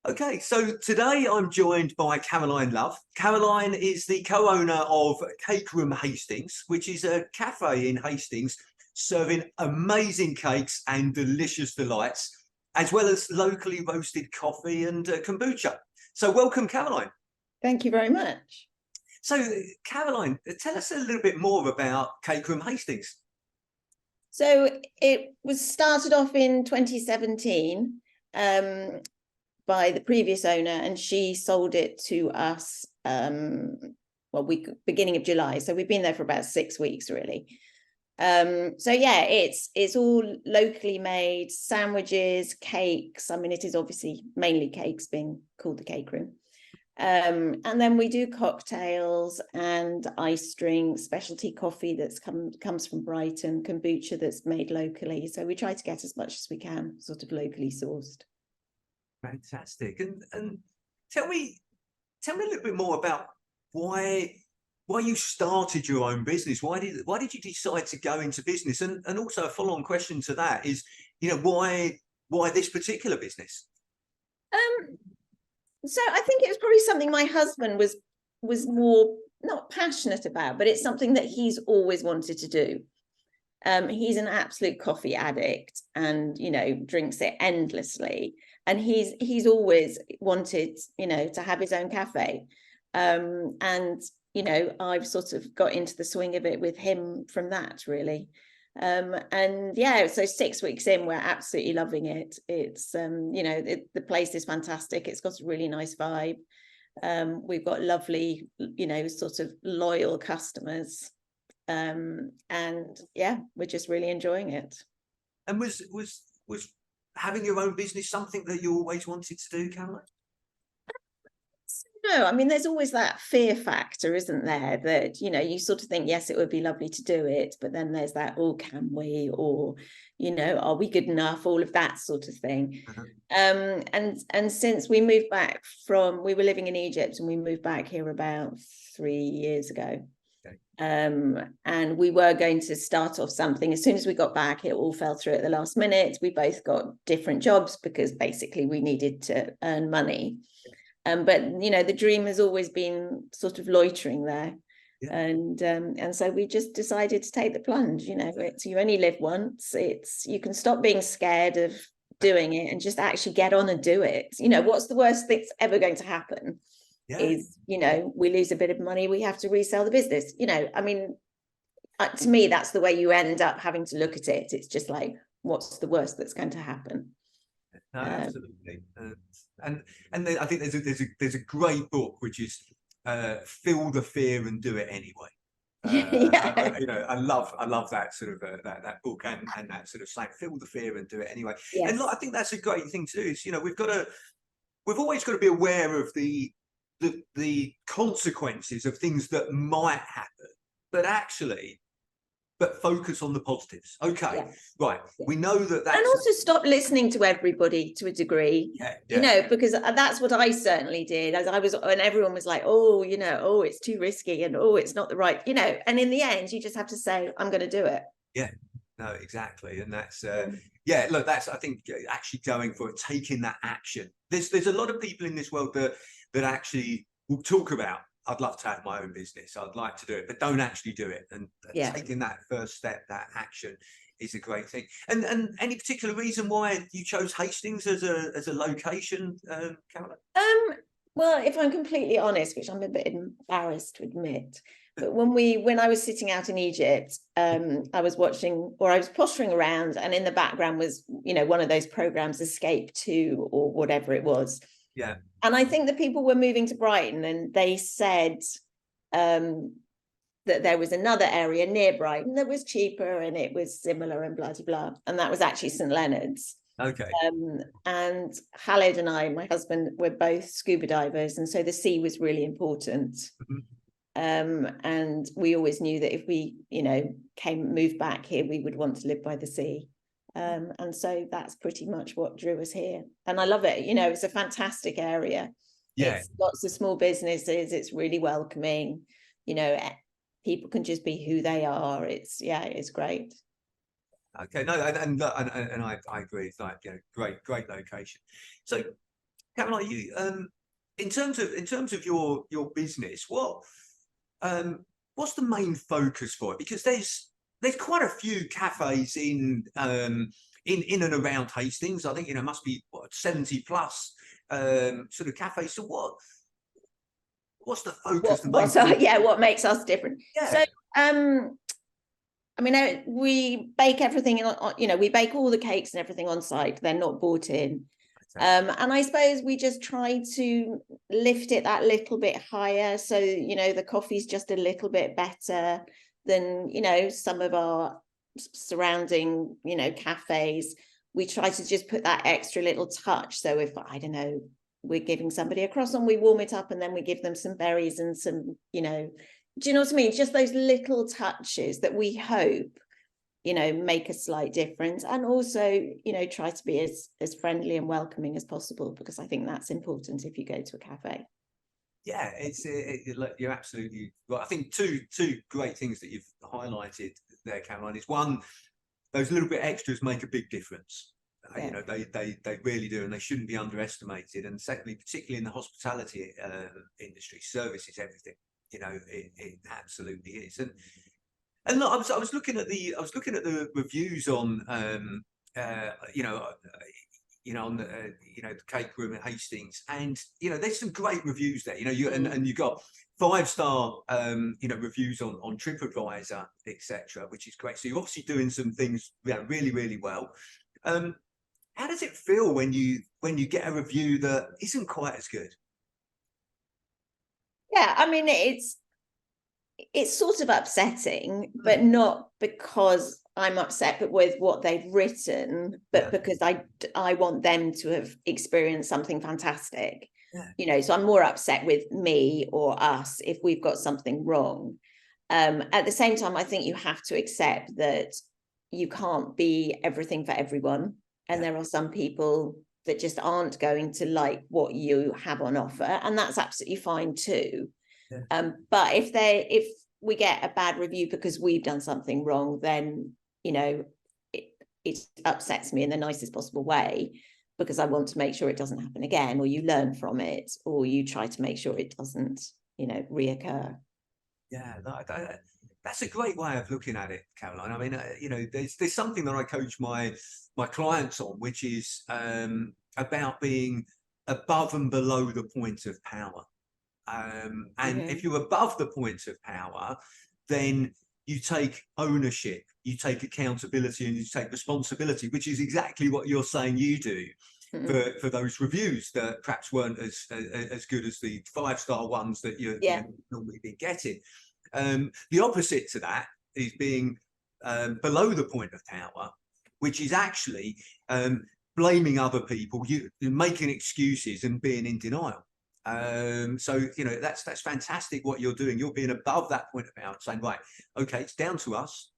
Okay, so today I'm joined by Caroline Love. Caroline is the co-owner of Cake Room Hastings, which is a cafe in Hastings serving amazing cakes and delicious delights, as well as locally roasted coffee and kombucha. So welcome, Caroline. Thank you very much. So Caroline, tell us a little bit more about Cake Room Hastings. So it was started off in 2017 by the previous owner, and she sold it to us beginning of July. So we've been there for about 6 weeks, really. So yeah, it's all locally made sandwiches, cakes. I mean, it is obviously mainly cakes, being called the Cake Room. And then we do cocktails and ice drinks, specialty coffee that's comes from Brighton, kombucha that's made locally. So we try to get as much as we can sort of locally sourced. Fantastic. And tell me a little bit more about why you started your own business. Why did you decide to go into business? And also a follow-on question to that is, why this particular business? So I think it was probably something my husband was more not passionate about, but it's something that he's always wanted to do. He's an absolute coffee addict and, drinks it endlessly. And he's always wanted, to have his own cafe. And, I've sort of got into the swing of it with him from that, really. And yeah, so 6 weeks in, we're absolutely loving it. It's, the place is fantastic. It's got a really nice vibe. We've got lovely, sort of loyal customers. And yeah, we're just really enjoying it. And was having your own business something that you always wanted to do, Caroline? No, I mean, there's always that fear factor, isn't there? That, you sort of think, yes, it would be lovely to do it, but then there's that, oh, can we? Or, are we good enough? All of that sort of thing. And since we moved back we were living in Egypt and we moved back here about 3 years ago. And we were going to start off something. As soon as we got back, it all fell through at the last minute. We both got different jobs because basically we needed to earn money. But the dream has always been sort of loitering there. Yeah. And so we just decided to take the plunge. You only live once. You can stop being scared of doing it and just actually get on and do it. What's the worst that's ever going to happen? Yeah. Is we lose a bit of money, we have to resell the business. I mean, to me, that's the way you end up having to look at it. It's just like, what's the worst that's going to happen? No, absolutely. And then I think there's a great book which is Feel the Fear and Do It Anyway. Yeah. I love that sort of that book and that sort of saying, feel the fear and do it anyway. Yes. And I think that's a great thing to do. Is we've always got to be aware of the consequences of things that might happen, but focus on the positives. Okay, yeah. Right. We know that's... And also stop listening to everybody to a degree. Yeah. Because that's what I certainly did. As I was, and everyone was like, oh, it's too risky, and oh, it's not the right, and in the end, you just have to say, I'm going to do it. Yeah. No, exactly. And that's yeah, look, that's, I think, actually going for it, taking that action. There's a lot of people in this world that actually will talk about, I'd love to have my own business, I'd like to do it, but don't actually do it. And taking that first step, that action, is a great thing. And any particular reason why you chose Hastings as a location, Caroline? Well, if I'm completely honest, which I'm a bit embarrassed to admit, but when I was sitting out in Egypt, I was pottering around, and in the background was, one of those programs, Escape 2 or whatever it was. Yeah. And I think that people were moving to Brighton, and they said that there was another area near Brighton that was cheaper and it was similar and blah, blah, blah. And that was actually St. Leonard's. Okay. And Khaled and I, my husband, were both scuba divers. And so the sea was really important. Mm-hmm. And we always knew that if we, moved back here, we would want to live by the sea. And so that's pretty much what drew us here. And I love it. It's a fantastic area. Yeah. It's lots of small businesses. It's really welcoming. People can just be who they are. It's great. Okay, no, and I agree. It's like, great location. So Caroline, you in terms of your business, what's the main focus for it? Because there's quite a few cafes in and around Hastings. I think must be 70 plus sort of cafes. So what's the focus? What makes us different? Yeah. So I mean, we bake everything we bake all the cakes and everything on site. They're not bought in. And I suppose we just try to lift it that little bit higher. So, the coffee's just a little bit better than, some of our surrounding, cafes. We try to just put that extra little touch. So if, I don't know, we're giving somebody a croissant, we warm it up and then we give them some berries and some, do you know what I mean? Just those little touches that we hope make a slight difference, and also try to be as friendly and welcoming as possible, because I think that's important if you go to a cafe. Yeah, you're absolutely right. I think two great things that you've highlighted there, Caroline, is one, those little bit extras make a big difference. Yeah. They really do, and they shouldn't be underestimated. And secondly, particularly in the hospitality industry, service is everything. It absolutely is. And look, I was looking at the reviews on on the the Cake Room at Hastings, and there's some great reviews there. And you got 5-star reviews on TripAdvisor, etc., which is great. So you're obviously doing some things really, really well. How does it feel when you get a review that isn't quite as good? Yeah, I mean, it's sort of upsetting, but not because I'm upset but with what they've written, but because I want them to have experienced something fantastic. So I'm more upset with me or us if we've got something wrong. At the same time, I think you have to accept that you can't be everything for everyone, and there are some people that just aren't going to like what you have on offer, and that's absolutely fine too. But if we get a bad review because we've done something wrong, then it upsets me in the nicest possible way, because I want to make sure it doesn't happen again, or you learn from it, or you try to make sure it doesn't reoccur. Yeah, that's a great way of looking at it, Caroline. I mean, there's something that I coach my clients on, which is about being above and below the point of power. And if you're above the point of power, then you take ownership, you take accountability, and you take responsibility, which is exactly what you're saying you do for those reviews that perhaps weren't as good as the 5-star ones that you've normally been getting. The opposite to that is being below the point of power, which is actually blaming other people, making excuses and being in denial. So that's fantastic what you're doing. You're being above that point of power, saying, right, okay, it's down to us.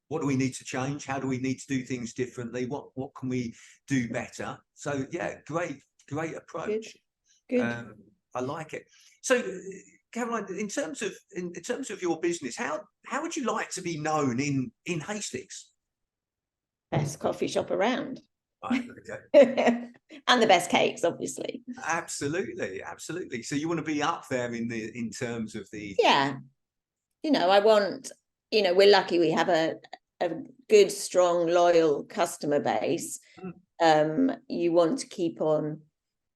What do we need to change? How do we need to do things differently? What can we do better? So yeah, great approach. Good. I like it. So Caroline, in terms of your business, how would you like to be known in Hastings? Best coffee shop around. Right, okay. And the best cakes, obviously. Absolutely. So you want to be up there in terms of the I want, we're lucky we have a good, strong, loyal customer base. You want to keep on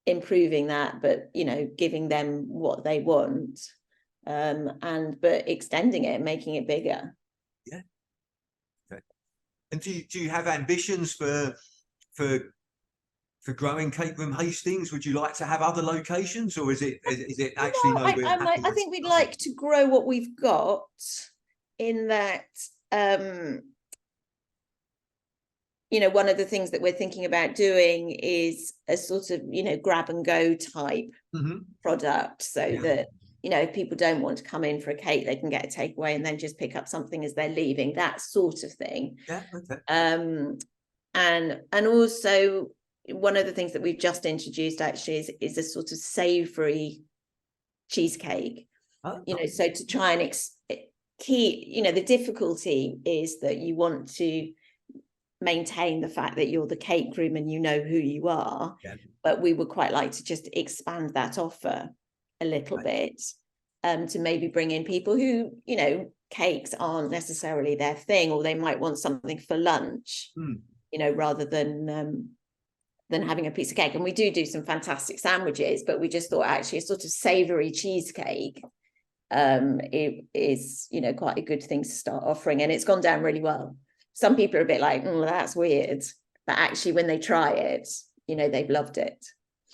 improving that, but giving them what they want, but extending it, making it bigger. Yeah. Okay. And do you have ambitions for growing Cake Room Hastings? Would you like to have other locations, or is it actually I think we'd like to grow what we've got, in that one of the things that we're thinking about doing is a sort of grab and go type product, so that if people don't want to come in for a cake, they can get a takeaway and then just pick up something as they're leaving, that sort of thing. And also, one of the things that we've just introduced actually is a sort of savoury cheesecake. So to try and keep, the difficulty is that you want to maintain the fact that you're the cake room and you know who you are, but we would quite like to just expand that offer a little bit, to maybe bring in people who, you know, cakes aren't necessarily their thing, or they might want something for lunch, you know, rather than having a piece of cake. And we do some fantastic sandwiches, but we just thought actually a sort of savoury cheesecake it is, you know, quite a good thing to start offering, and it's gone down really well. Some people are a bit like, oh, that's weird, but actually when they try it, you know, they've loved it.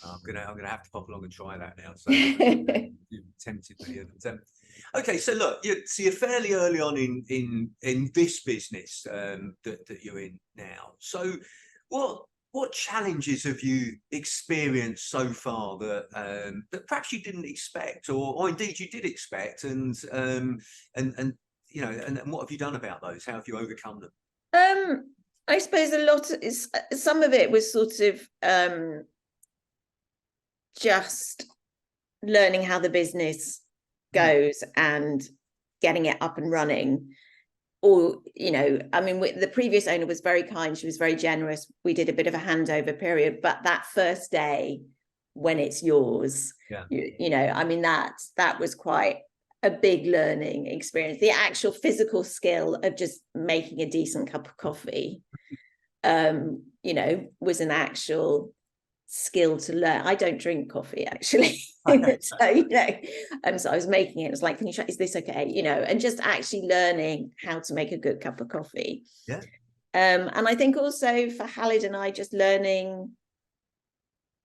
I'm gonna have to pop along and try that now. So you've tempted me. Okay, so look, you're fairly early on in this business that you're in now. So what challenges have you experienced so far that perhaps you didn't expect, or indeed you did expect, and you know, and what have you done about those? How have you overcome them? I suppose a lot is, some of it was sort of just learning how the business goes and getting it up and running. Or, you know, I mean, the previous owner was very kind, she was very generous, we did a bit of a handover period, but that first day when it's yours, you know, I mean, that was quite a big learning experience. The actual physical skill of just making a decent cup of coffee, you know, was an actual skill to learn. I don't drink coffee actually. So, you know, so I was making it, it was like, can you try, is this okay, you know, and just actually learning how to make a good cup of coffee. And I think also for Khalid and I, just learning,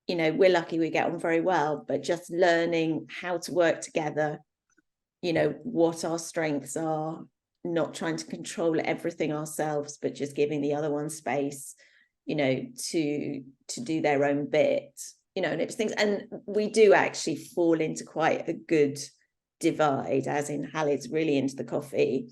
you know, we're lucky we get on very well, but just learning how to work together, you know, what our strengths are, not trying to control everything ourselves, but just giving the other one space, you know, to do their own bit, you know, and it's things. And we do actually fall into quite a good divide, as in Khalid's really into the coffee.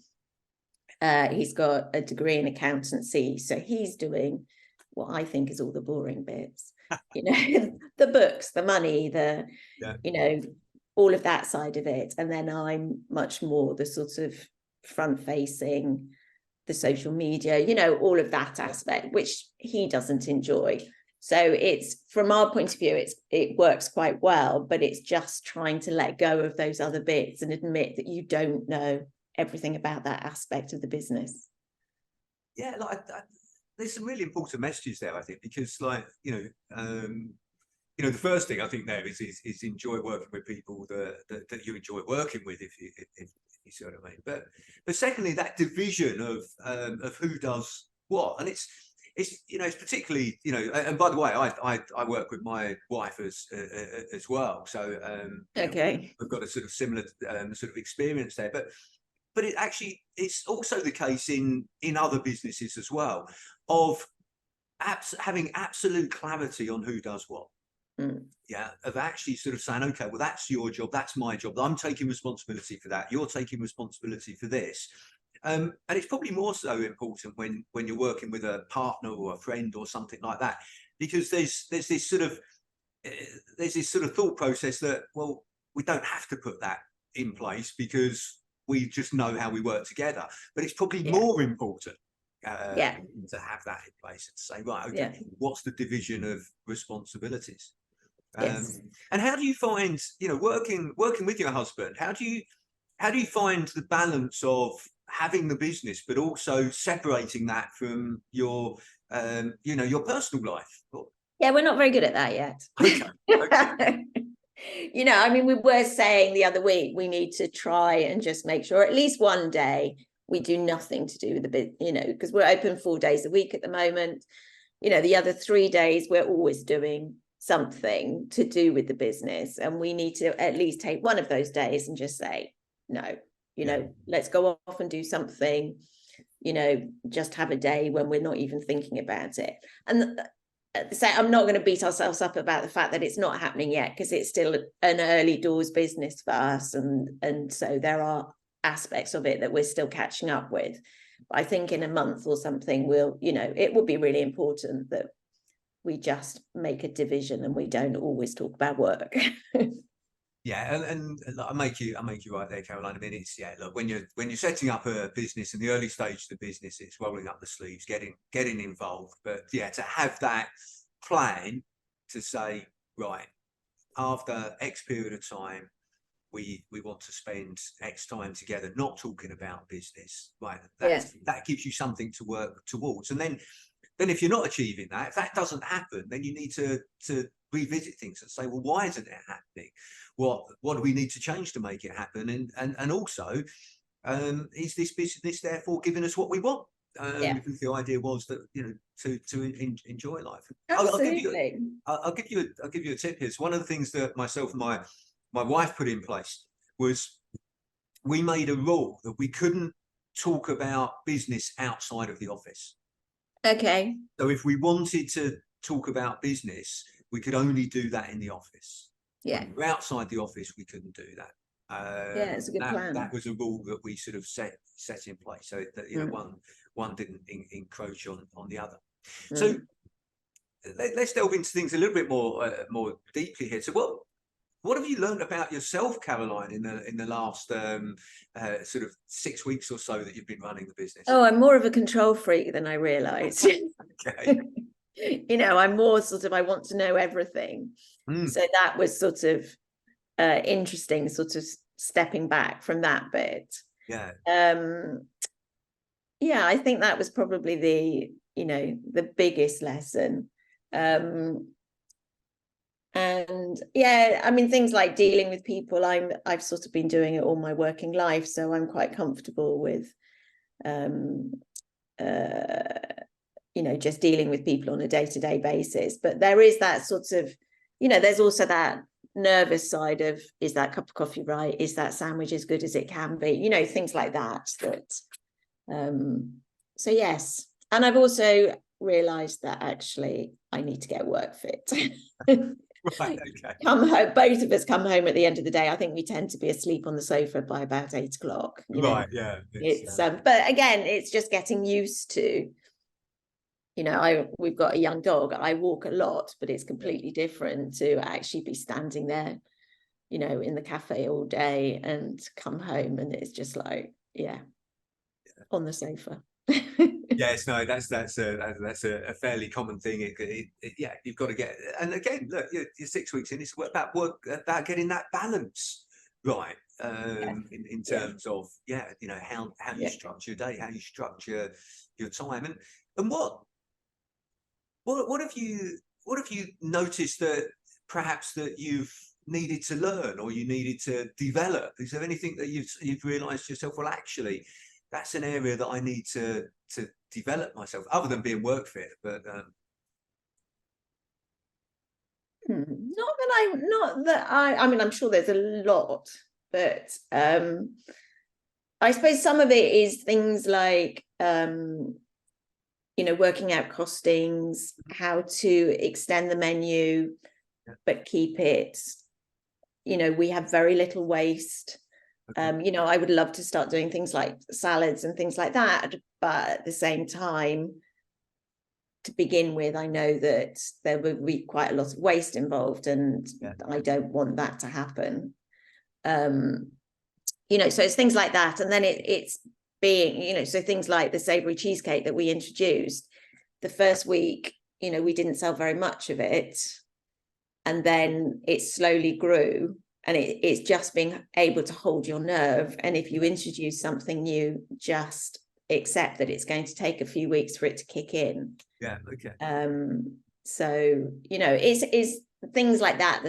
He's got a degree in accountancy, so he's doing what I think is all the boring bits, you know, the books, the money, you know, all of that side of it. And then I'm much more the sort of front facing, the social media, you know, all of that aspect, which he doesn't enjoy. So it's, from our point of view, it works quite well, but it's just trying to let go of those other bits and admit that you don't know everything about that aspect of the business. Yeah, like there's some really important messages there, I think, because, like, you know, the first thing I think there is enjoy working with people that you enjoy working with, if you see what I mean. But secondly, that division of who does what, and it's you know, it's particularly, you know, and by the way, I work with my wife as well, so okay, you know, we've got a sort of similar sort of experience there, but it actually, it's also the case in other businesses as well, of having absolute clarity on who does what. Yeah, of actually sort of saying, okay, well, that's your job, that's my job, I'm taking responsibility for that, you're taking responsibility for this. And it's probably more so important when you're working with a partner or a friend or something like that, because there's this sort of thought process that, well, we don't have to put that in place because we just know how we work together. But it's probably more important to have that in place and to say, right, okay, what's the division of responsibilities? And how do you find, you know, working with your husband, how do you find the balance of having the business but also separating that from your you know, your personal life? Yeah, we're not very good at that yet. Okay. You know, I mean, we were saying the other week, we need to try and just make sure at least one day we do nothing to do with the bit, you know, because we're open 4 days a week at the moment. You know, the other 3 days we're always doing something to do with the business, and we need to at least take one of those days and just say, no, you know, let's go off and do something, you know, just have a day when we're not even thinking about it. And say, I'm not going to beat ourselves up about the fact that it's not happening yet, because it's still an early doors business for us, and so there are aspects of it that we're still catching up with. But I think in a month or something, we'll, you know, it would be really important that we just make a division and we don't always talk about work. Yeah, and I make you right there, Caroline. I mean, it's look, when you're setting up a business in the early stage of the business, it's rolling up the sleeves, getting involved. But yeah, to have that plan to say, right, after X period of time, we want to spend X time together, not talking about business, right? That gives you something to work towards. And then if you're not achieving that, if that doesn't happen, then you need to revisit things and say, well, why isn't it happening? What do we need to change to make it happen? And also, is this business therefore giving us what we want? Because the idea was that, you know, to enjoy life. Absolutely. I'll give you a tip here. So one of the things that myself and my wife put in place was we made a rule that we couldn't talk about business outside of the office. Okay. So if we wanted to talk about business, we could only do that in the office. Yeah. When we were outside the office, we couldn't do that. Yeah, it's a good plan. That was a rule that we sort of set in place, so that, you know, one didn't encroach on the other. So let's delve into things a little bit more deeply here. So what have you learned about yourself, Caroline, in the last sort of 6 weeks or so that you've been running the business? Oh, I'm more of a control freak than I realised. Okay. You know, I'm more sort of, I want to know everything. So that was sort of interesting, sort of stepping back from that bit. Yeah. Yeah, I think that was probably the biggest lesson. And yeah, I mean, things like dealing with people, I've sort of been doing it all my working life, so I'm quite comfortable with you know, just dealing with people on a day-to-day basis. But there is that sort of, you know, there's also that nervous side of, is that cup of coffee right? Is that sandwich as good as it can be? You know, things like that. So yes. And I've also realized that actually I need to get work fit. Right, okay. Come home, both of us come home at the end of the day. I think we tend to be asleep on the sofa by about 8 o'clock. Right, yeah. It's but again, it's just getting used to, you know, we've got a young dog. I walk a lot, but it's completely different to actually be standing there, you know, in the cafe all day and come home and it's just like, on the sofa. Yes, no, that's a fairly common thing. Yeah, you've got to get, and again, look, you're 6 weeks in. It's about getting that balance right, in terms of you know, how you structure your day, how you structure your time, and what have you noticed that perhaps that you've needed to learn or you needed to develop? Is there anything that you've realised yourself? Well, actually, that's an area that I need to develop myself, other than being work fit. But not that I mean, I'm sure there's a lot, but I suppose some of it is things like you know, working out costings, how to extend the menu, but keep it, you know, we have very little waste. You know, I would love to start doing things like salads and things like that, but at the same time, to begin with, I know that there will be quite a lot of waste involved, and I don't want that to happen. You know, so it's things like that, and then it's being, you know, so things like the savoury cheesecake that we introduced. The first week, you know, we didn't sell very much of it, and then it slowly grew. And it's just being able to hold your nerve. And if you introduce something new, just accept that it's going to take a few weeks for it to kick in. Yeah, okay. So, you know, it's things like that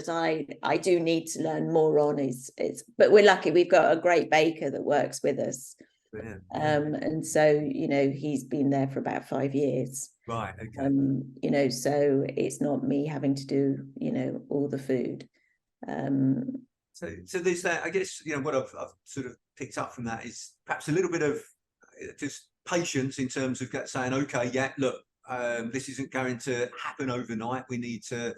I do need to learn more on. But we're lucky, we've got a great baker that works with us. And so, you know, he's been there for about 5 years. Right, okay. You know, so it's not me having to do, you know, all the food. So there's that, I guess, you know, what I've sort of picked up from that is perhaps a little bit of just patience in terms of saying, okay, yeah, look, this isn't going to happen overnight. We need to,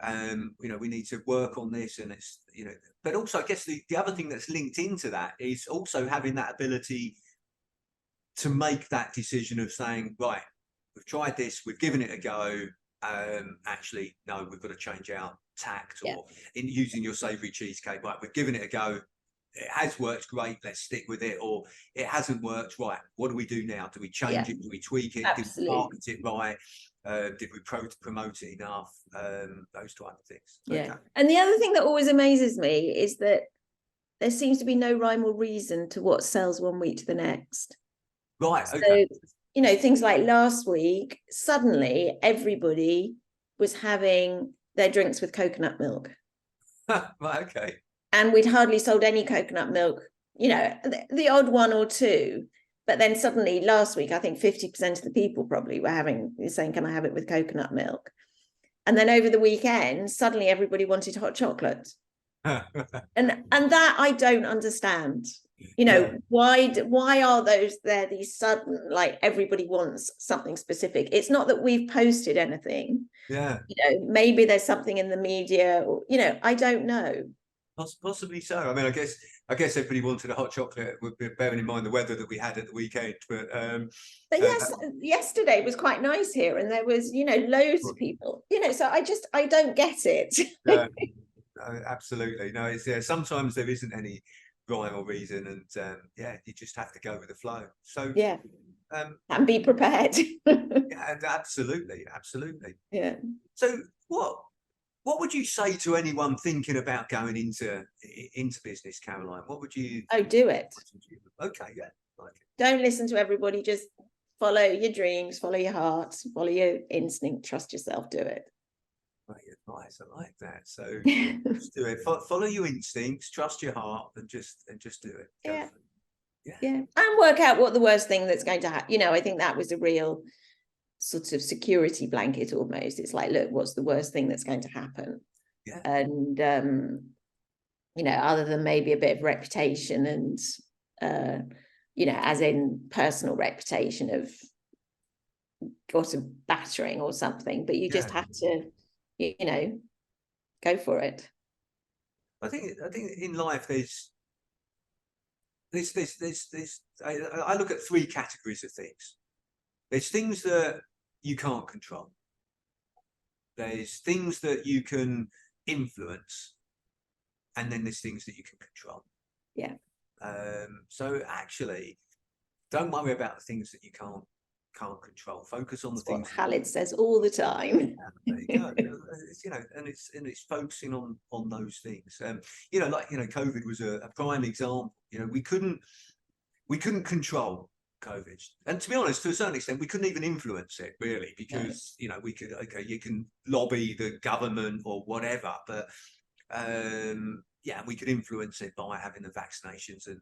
you know, we need to work on this, and it's, you know, but also I guess the other thing that's linked into that is also having that ability to make that decision of saying, right, we've tried this, we've given it a go, actually, no, we've got to change our tact, Yeah. or in using your savoury cheesecake, right, we've given it a go. It has worked great, let's stick with it. Or it hasn't worked, right, what do we do now? Do we change it? Do we tweak it? Did we Absolutely. market it right? Did we promote it enough? Those type of things. Yeah. Okay. And the other thing that always amazes me is that there seems to be no rhyme or reason to what sells one week to the next. Right, So, okay. you know, things like last week, suddenly everybody was having their drinks with coconut milk. Right, okay. And we'd hardly sold any coconut milk, you know, the odd one or two. But then suddenly last week, I think 50% of the people probably were saying, can I have it with coconut milk? And then over the weekend, suddenly everybody wanted hot chocolate. And that I don't understand. You know, Yeah. why are there these sudden, like, everybody wants something specific? It's not that we've posted anything. Yeah. You know, maybe there's something in the media, or, you know, I don't know. Possibly so. I mean, I guess everybody wanted a hot chocolate, bearing in mind the weather that we had at the weekend. But yes, yesterday was quite nice here, and there was, you know, loads of people. You know, so I don't get it. no, absolutely. No, it's sometimes there isn't any rhyme or reason, and yeah, you just have to go with the flow. So Yeah, and be prepared. yeah, absolutely. Yeah. So what would you say to anyone thinking about going into business, Caroline? What would you? Oh, do it. Okay, yeah, like it. Don't listen to everybody. Just follow your dreams, follow your heart, follow your instinct, trust yourself, do it. Great advice. I like that. So just do it. Follow your instincts, trust your heart, and just do it. Yeah. Yeah. Yeah. And work out what the worst thing that's going to happen. You know, I think that was a real sort of security blanket almost. It's like, look, what's the worst thing that's going to happen? Yeah. And you know, other than maybe a bit of reputation and you know, as in personal reputation of got a battering or something, but you just have to, you know, go for it. I think in life I look at three categories of things. There's things that you can't control. There's things that you can influence, and then there's things that you can control. Yeah. So actually, don't worry about the things that you can't control. Focus on the things. What Khalid says all the time. Yeah, there you go. It's, you know, and it's focusing on those things. You know, like, you know, COVID was a prime example. You know, we couldn't control COVID, and to be honest, to a certain extent, we couldn't even influence it really, because you know, we could, okay, you can lobby the government or whatever, but yeah, we could influence it by having the vaccinations and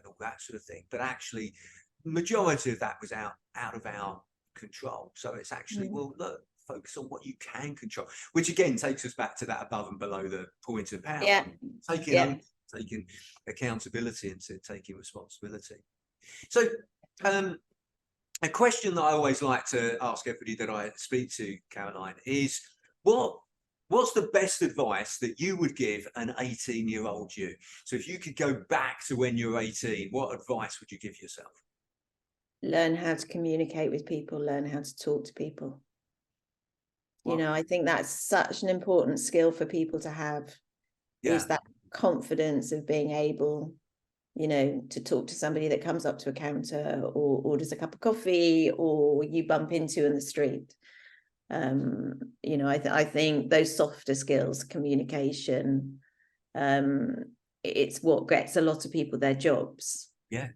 all that sort of thing. But actually, majority of that was out of our control. So it's actually, well, look, focus on what you can control, which again takes us back to that above and below the point of power. Yeah. Taking accountability and taking responsibility. So a question that I always like to ask everybody that I speak to, Caroline, is what's the best advice that you would give an 18-year-old you? So if you could go back to when you were 18, what advice would you give yourself? Learn how to communicate with people, learn how to talk to people. You know, I think that's such an important skill for people to have, is that confidence of being able, you know, to talk to somebody that comes up to a counter or orders a cup of coffee or you bump into in the street. You know, I think those softer skills, communication, it's what gets a lot of people their jobs. Yeah.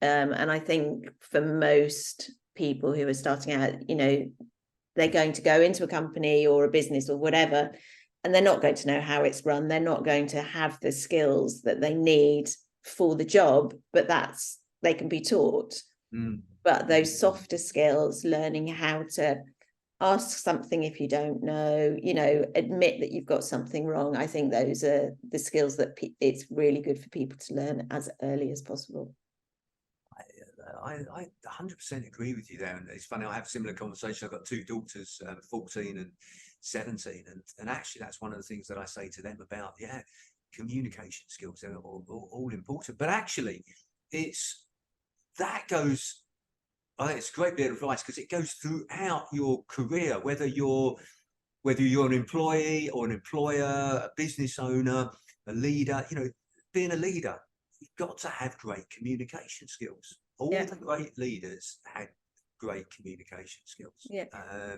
And I think for most people who are starting out, you know, they're going to go into a company or a business or whatever, and they're not going to know how it's run. They're not going to have the skills that they need for the job, but they can be taught. But those softer skills, learning how to ask something if you don't know, you know, admit that you've got something wrong. I think those are the skills that it's really good for people to learn as early as possible. I 100% agree with you there. And it's funny, I have a similar conversation. I've got two daughters, 14 and 17. And actually, that's one of the things that I say to them about, communication skills. They're all important. But actually, that goes I think it's a great bit of advice because it goes throughout your career, whether you're an employee or an employer, a business owner, a leader. You know, being a leader, you've got to have great communication skills. All the great leaders had great communication skills.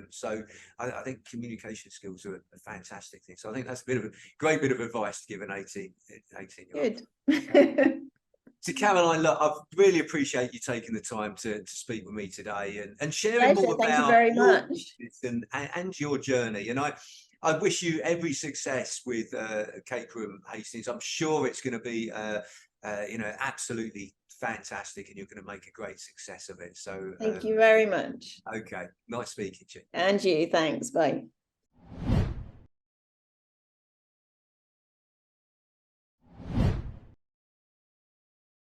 So I think communication skills are a fantastic thing. So I think that's a great bit of advice to give an 18-year-old. Good. So Caroline, look, I really appreciate you taking the time to speak with me today and sharing more about Thank you very much. and your journey. And I wish you every success with Cake Room Hastings. I'm sure it's going to be absolutely fantastic, and you're going to make a great success of it. So thank you very much. Okay, nice speaking to you. And you, thanks. Bye.